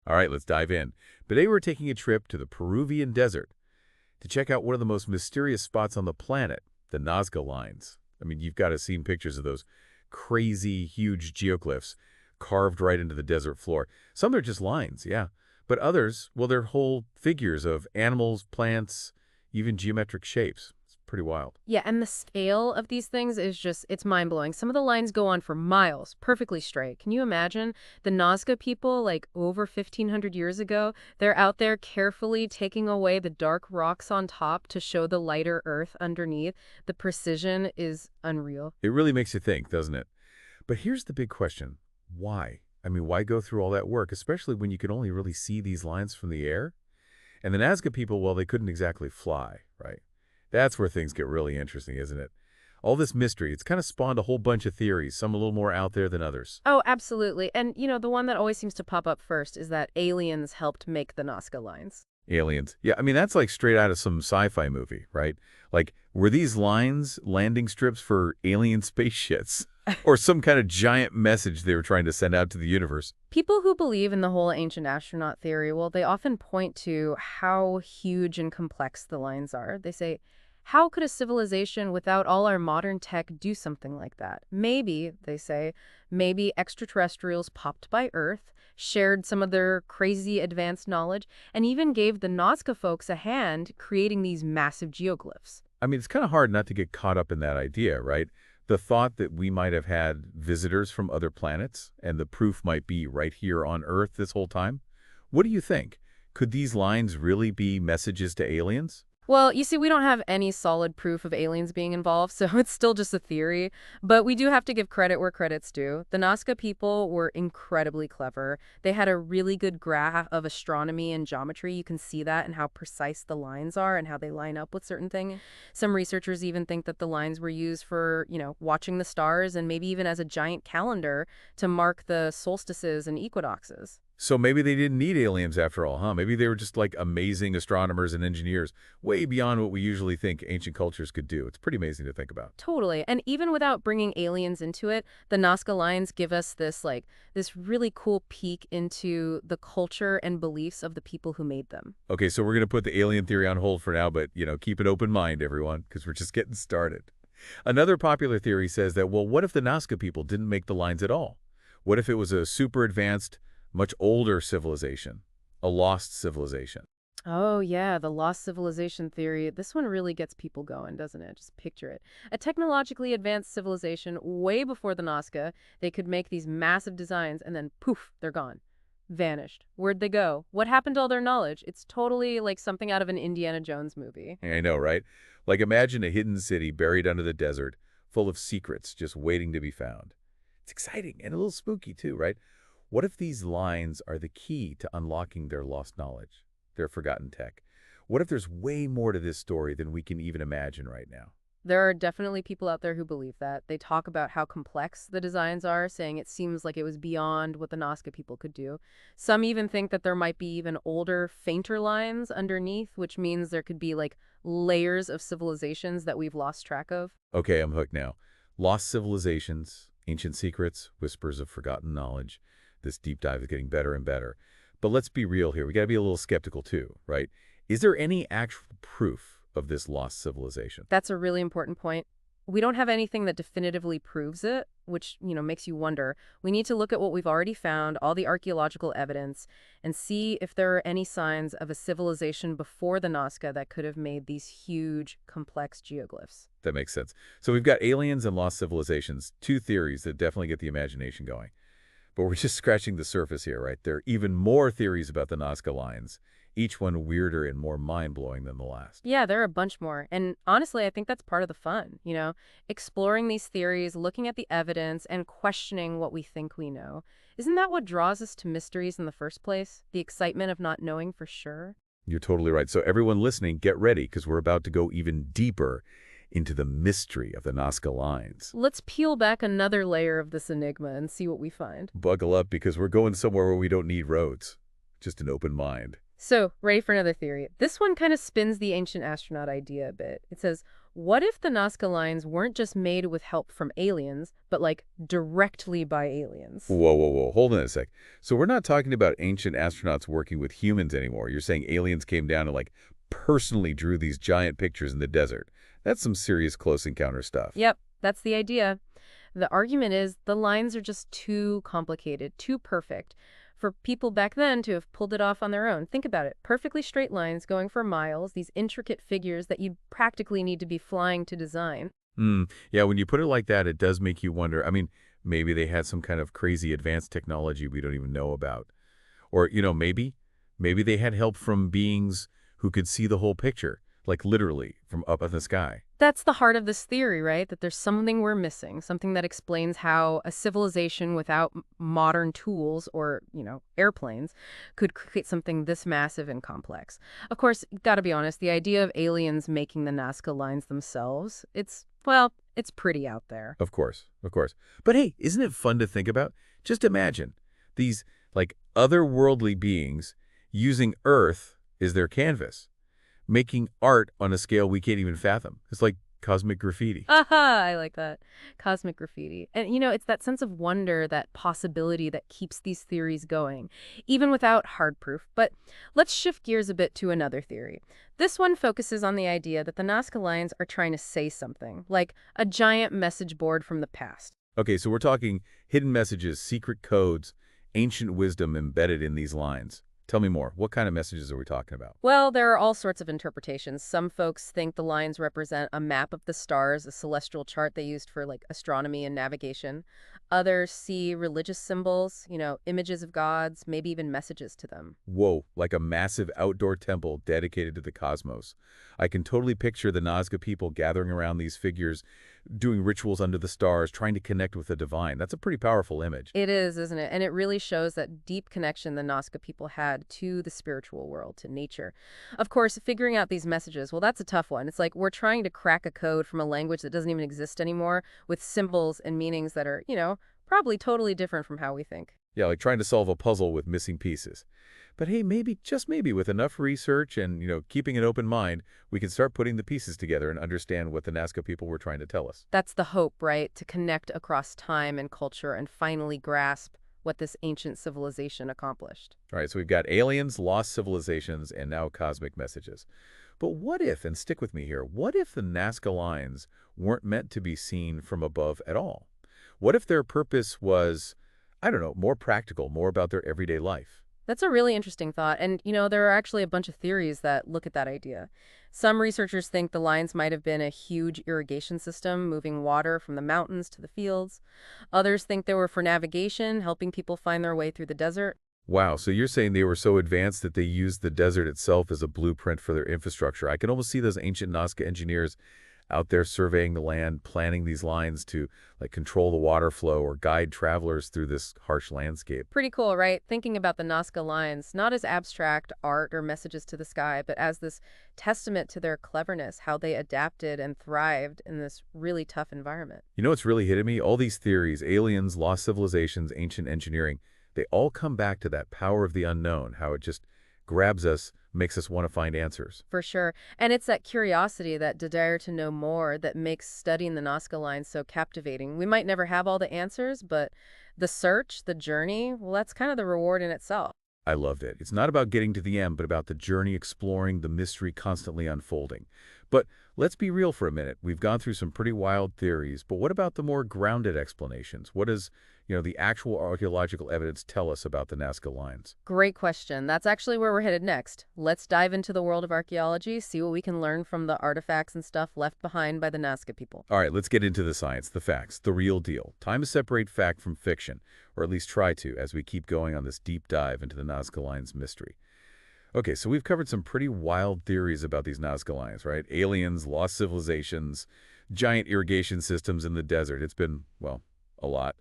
All right, let's dive in. Today we're taking a trip to the Peruvian desert to check out one of the most mysterious spots on the planet, the Nazca Lines. I mean, you've got to have seen pictures of those crazy, huge geoglyphs carved right into the desert floor. Some are just lines, yeah. But others, well, they're whole figures of animals, plants, even geometric shapes. It's pretty wild. Yeah, and the scale of these things is just, it's mind-blowing. Some of the lines go on for miles, perfectly straight. Can you imagine the Nazca people, like over 1,500 years ago? They're out there carefully taking away the dark rocks on top to show the lighter earth underneath. The precision is unreal. It really makes you think, doesn't it? But here's the big question. Why? I mean, why go through all that work, especially when you can only really see these lines from the air? And the Nazca people, well, they couldn't exactly fly, right? That's where things get really interesting, isn't it? All this mystery, it's kind of spawned a whole bunch of theories, some a little more out there than others. Oh, absolutely. And, the one that always seems to pop up first is that aliens helped make the Nazca Lines. Aliens. Yeah, I mean, that's like straight out of some sci-fi movie, right? Like, were these lines landing strips for alien spaceships? Or some kind of giant message they were trying to send out to the universe? People who believe in the whole ancient astronaut theory, well, they often point to how huge and complex the lines are. They say, how could a civilization without all our modern tech do something like that? Maybe, they say, maybe extraterrestrials popped by Earth, shared some of their crazy advanced knowledge, and even gave the Nazca folks a hand creating these massive geoglyphs. I mean, it's kind of hard not to get caught up in that idea, right? The thought that we might have had visitors from other planets, and the proof might be right here on Earth this whole time. What do you think? Could these lines really be messages to aliens? Well, you see, we don't have any solid proof of aliens being involved, so it's still just a theory. But we do have to give credit where credit's due. The Nazca people were incredibly clever. They had a really good grasp of astronomy and geometry. You can see that and how precise the lines are and how they line up with certain things. Some researchers even think that the lines were used for, watching the stars and maybe even as a giant calendar to mark the solstices and equinoxes. So maybe they didn't need aliens after all, huh? Maybe they were just like amazing astronomers and engineers, way beyond what we usually think ancient cultures could do. It's pretty amazing to think about. Totally. And even without bringing aliens into it, the Nazca Lines give us this really cool peek into the culture and beliefs of the people who made them. Okay, so we're going to put the alien theory on hold for now, but, keep an open mind, everyone, because we're just getting started. Another popular theory says that, well, what if the Nazca people didn't make the lines at all? What if it was a super advanced, much older civilization, a lost civilization? Oh, yeah, the lost civilization theory. This one really gets people going, doesn't it? Just picture it. A technologically advanced civilization way before the Nazca. They could make these massive designs and then poof, they're gone. Vanished. Where'd they go? What happened to all their knowledge? It's totally like something out of an Indiana Jones movie. I know, right? Like imagine a hidden city buried under the desert, full of secrets just waiting to be found. It's exciting and a little spooky too, right? What if these lines are the key to unlocking their lost knowledge, their forgotten tech? What if there's way more to this story than we can even imagine right now? There are definitely people out there who believe that. They talk about how complex the designs are, saying it seems like it was beyond what the Nazca people could do. Some even think that there might be even older, fainter lines underneath, which means there could be like layers of civilizations that we've lost track of. Okay, I'm hooked now. Lost civilizations, ancient secrets, whispers of forgotten knowledge. This deep dive is getting better and better. But let's be real here. We got to be a little skeptical too, right? Is there any actual proof of this lost civilization? That's a really important point. We don't have anything that definitively proves it, which, makes you wonder. We need to look at what we've already found, all the archaeological evidence, and see if there are any signs of a civilization before the Nazca that could have made these huge, complex geoglyphs. That makes sense. So we've got aliens and lost civilizations, two theories that definitely get the imagination going. But we're just scratching the surface here, right? There are even more theories about the Nazca Lines, each one weirder and more mind-blowing than the last. Yeah, there are a bunch more. And honestly, I think that's part of the fun, exploring these theories, looking at the evidence, and questioning what we think we know. Isn't that what draws us to mysteries in the first place? The excitement of not knowing for sure? You're totally right. So everyone listening, get ready, because we're about to go even deeper into the mystery of the Nazca Lines. Let's peel back another layer of this enigma and see what we find. Buckle up, because we're going somewhere where we don't need roads, just an open mind. So, ready for another theory. This one kind of spins the ancient astronaut idea a bit. It says, What if the Nazca Lines weren't just made with help from aliens, but like directly by aliens? Whoa, whoa, whoa. Hold on a sec. So we're not talking about ancient astronauts working with humans anymore. You're saying aliens came down and, like, personally drew these giant pictures in the desert. That's some serious close encounter stuff. Yep, that's the idea. The argument is the lines are just too complicated, too perfect for people back then to have pulled it off on their own. Think about it. Perfectly straight lines going for miles, these intricate figures that you practically need to be flying to design. Yeah, when you put it like that, it does make you wonder. I mean, maybe they had some kind of crazy advanced technology we don't even know about. Or, maybe they had help from beings who could see the whole picture, like literally from up in the sky. That's the heart of this theory, right? That there's something we're missing, something that explains how a civilization without modern tools or, airplanes could create something this massive and complex. Of course, gotta be honest, the idea of aliens making the Nazca Lines themselves, it's pretty out there. Of course, of course. But hey, isn't it fun to think about? Just imagine these, like, otherworldly beings using Earth as their canvas, making art on a scale we can't even fathom. It's like cosmic graffiti. Aha, I like that. Cosmic graffiti. And it's that sense of wonder, that possibility that keeps these theories going, even without hard proof. But let's shift gears a bit to another theory. This one focuses on the idea that the Nazca Lines are trying to say something, like a giant message board from the past. Okay, so we're talking hidden messages, secret codes, ancient wisdom embedded in these lines. Tell me more. What kind of messages are we talking about? Well, there are all sorts of interpretations. Some folks think the lines represent a map of the stars, a celestial chart they used for like astronomy and navigation. Others see religious symbols, images of gods, maybe even messages to them. Whoa, like a massive outdoor temple dedicated to the cosmos. I can totally picture the Nazca people gathering around these figures, doing rituals under the stars, trying to connect with the divine. That's a pretty powerful image. It is, isn't it? And it really shows that deep connection the Nazca people had to the spiritual world, to nature. Of course, figuring out these messages, well, that's a tough one. It's like we're trying to crack a code from a language that doesn't even exist anymore with symbols and meanings that are, probably totally different from how we think. Yeah, like trying to solve a puzzle with missing pieces. But hey, maybe, just maybe, with enough research and, keeping an open mind, we can start putting the pieces together and understand what the Nazca people were trying to tell us. That's the hope, right? To connect across time and culture and finally grasp what this ancient civilization accomplished. All right, so we've got aliens, lost civilizations, and now cosmic messages. But what if, and stick with me here, what if the Nazca Lines weren't meant to be seen from above at all? What if their purpose was, I don't know, more practical, more about their everyday life? That's a really interesting thought. And, there are actually a bunch of theories that look at that idea. Some researchers think the lines might have been a huge irrigation system, moving water from the mountains to the fields. Others think they were for navigation, helping people find their way through the desert. Wow, so you're saying they were so advanced that they used the desert itself as a blueprint for their infrastructure. I can almost see those ancient Nazca engineers out there surveying the land, planning these lines to, like, control the water flow or guide travelers through this harsh landscape. Pretty cool, right? Thinking about the Nazca Lines, not as abstract art or messages to the sky, but as this testament to their cleverness, how they adapted and thrived in this really tough environment. You know what's really hitting me? All these theories, aliens, lost civilizations, ancient engineering, they all come back to that power of the unknown, how it just grabs us, makes us want to find answers. For sure. And it's that curiosity, that desire to know more, that makes studying the Nazca Lines so captivating. We might never have all the answers, but the search, the journey, well, that's kind of the reward in itself. I loved it. It's not about getting to the end, but about the journey exploring the mystery constantly unfolding. But let's be real for a minute. We've gone through some pretty wild theories, but what about the more grounded explanations? What does, the actual archaeological evidence tell us about the Nazca Lines? Great question. That's actually where we're headed next. Let's dive into the world of archaeology, see what we can learn from the artifacts and stuff left behind by the Nazca people. All right, let's get into the science, the facts, the real deal. Time to separate fact from fiction, or at least try to, as we keep going on this deep dive into the Nazca Lines mystery. Okay, so we've covered some pretty wild theories about these Nazca Lines, right? Aliens, lost civilizations, giant irrigation systems in the desert. It's been, well, a lot.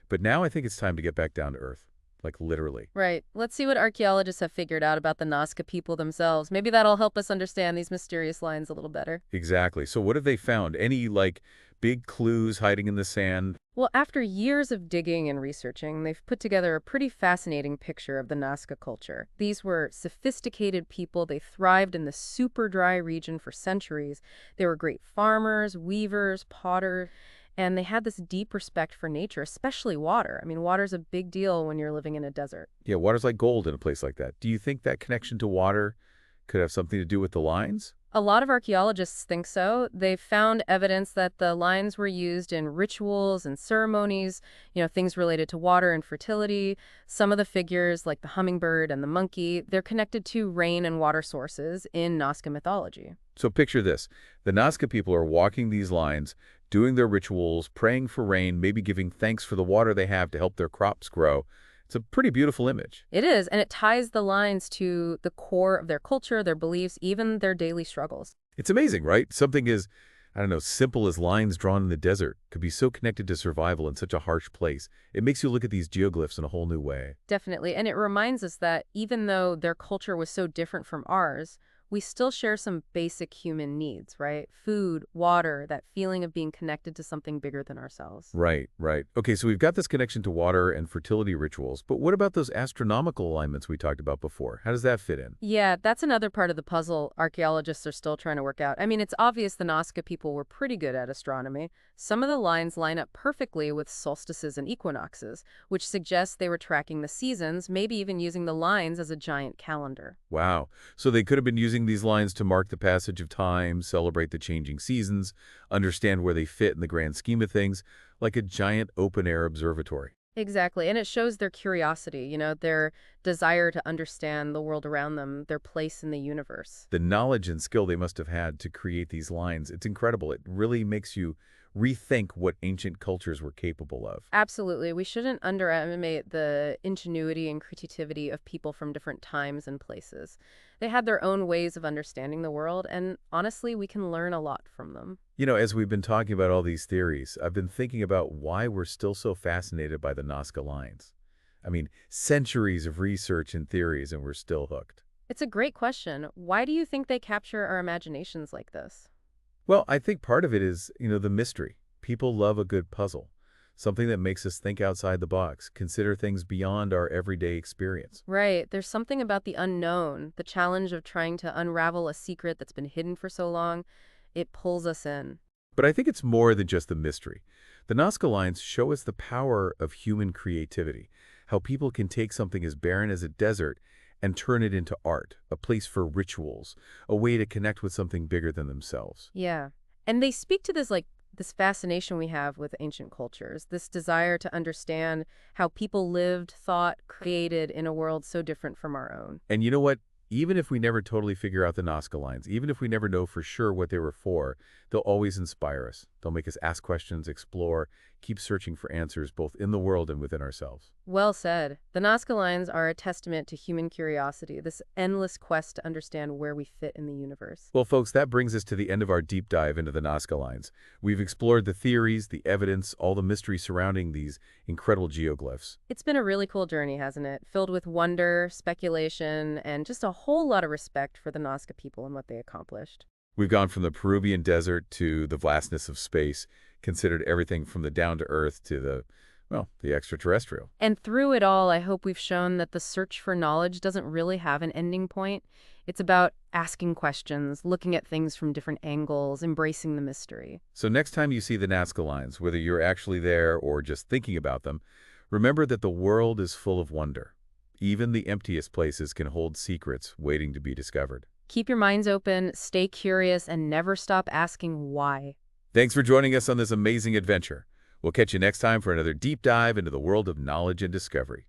But now I think it's time to get back down to Earth. like literally. Right. Let's see what archaeologists have figured out about the Nazca people themselves. Maybe that'll help us understand these mysterious lines a little better. Exactly. So what have they found? Any, like, big clues hiding in the sand? Well, after years of digging and researching, they've put together a pretty fascinating picture of the Nazca culture. These were sophisticated people. They thrived in the super dry region for centuries. They were great farmers, weavers, potters, and they had this deep respect for nature, especially water. I mean, water's a big deal when you're living in a desert. Yeah, water's like gold in a place like that. Do you think that connection to water could have something to do with the lines? A lot of archaeologists think so. They've found evidence that the lines were used in rituals and ceremonies, things related to water and fertility. Some of the figures, like the hummingbird and the monkey, they're connected to rain and water sources in Nazca mythology. So picture this. The Nazca people are walking these lines, doing their rituals, praying for rain, maybe giving thanks for the water they have to help their crops grow. It's a pretty beautiful image. It is, and it ties the lines to the core of their culture, their beliefs, even their daily struggles. It's amazing, right? Something as, I don't know, simple as lines drawn in the desert could be so connected to survival in such a harsh place. It makes you look at these geoglyphs in a whole new way. Definitely, and it reminds us that even though their culture was so different from ours, we still share some basic human needs, right? Food, water, that feeling of being connected to something bigger than ourselves. Right, right. Okay, so we've got this connection to water and fertility rituals, but what about those astronomical alignments we talked about before? How does that fit in? Yeah, that's another part of the puzzle archaeologists are still trying to work out. I mean, it's obvious the Nazca people were pretty good at astronomy. Some of the lines line up perfectly with solstices and equinoxes, which suggests they were tracking the seasons, maybe even using the lines as a giant calendar. Wow. So they could have been using these lines to mark the passage of time, celebrate the changing seasons, understand where they fit in the grand scheme of things, like a giant open-air observatory. Exactly, and it shows their curiosity, their desire to understand the world around them, their place in the universe. The knowledge and skill they must have had to create these lines, it's incredible. It really makes you rethink what ancient cultures were capable of. Absolutely. We shouldn't underestimate the ingenuity and creativity of people from different times and places. They had their own ways of understanding the world, and honestly, we can learn a lot from them. As we've been talking about all these theories, I've been thinking about why we're still so fascinated by the Nazca Lines. I mean, centuries of research and theories, and we're still hooked. It's a great question. Why do you think they capture our imaginations like this? Well, I think part of it is, the mystery. People love a good puzzle, something that makes us think outside the box, consider things beyond our everyday experience. Right. There's something about the unknown, the challenge of trying to unravel a secret that's been hidden for so long. It pulls us in. But I think it's more than just the mystery. The Nazca Lines show us the power of human creativity, how people can take something as barren as a desert and turn it into art, a place for rituals, a way to connect with something bigger than themselves. Yeah. And they speak to this fascination we have with ancient cultures, this desire to understand how people lived, thought, created in a world so different from our own. And you know what? Even if we never totally figure out the Nazca Lines, even if we never know for sure what they were for, they'll always inspire us. They'll make us ask questions, explore, keep searching for answers both in the world and within ourselves. Well said. The Nazca Lines are a testament to human curiosity, this endless quest to understand where we fit in the universe. Well, folks, that brings us to the end of our deep dive into the Nazca Lines. We've explored the theories, the evidence, all the mystery surrounding these incredible geoglyphs. It's been a really cool journey, hasn't it? Filled with wonder, speculation, and just a whole lot of respect for the Nazca people and what they accomplished. We've gone from the Peruvian desert to the vastness of space, considered everything from the down-to-earth to the extraterrestrial. And through it all, I hope we've shown that the search for knowledge doesn't really have an ending point. It's about asking questions, looking at things from different angles, embracing the mystery. So next time you see the Nazca Lines, whether you're actually there or just thinking about them, remember that the world is full of wonder. Even the emptiest places can hold secrets waiting to be discovered. Keep your minds open, stay curious, and never stop asking why. Thanks for joining us on this amazing adventure. We'll catch you next time for another deep dive into the world of knowledge and discovery.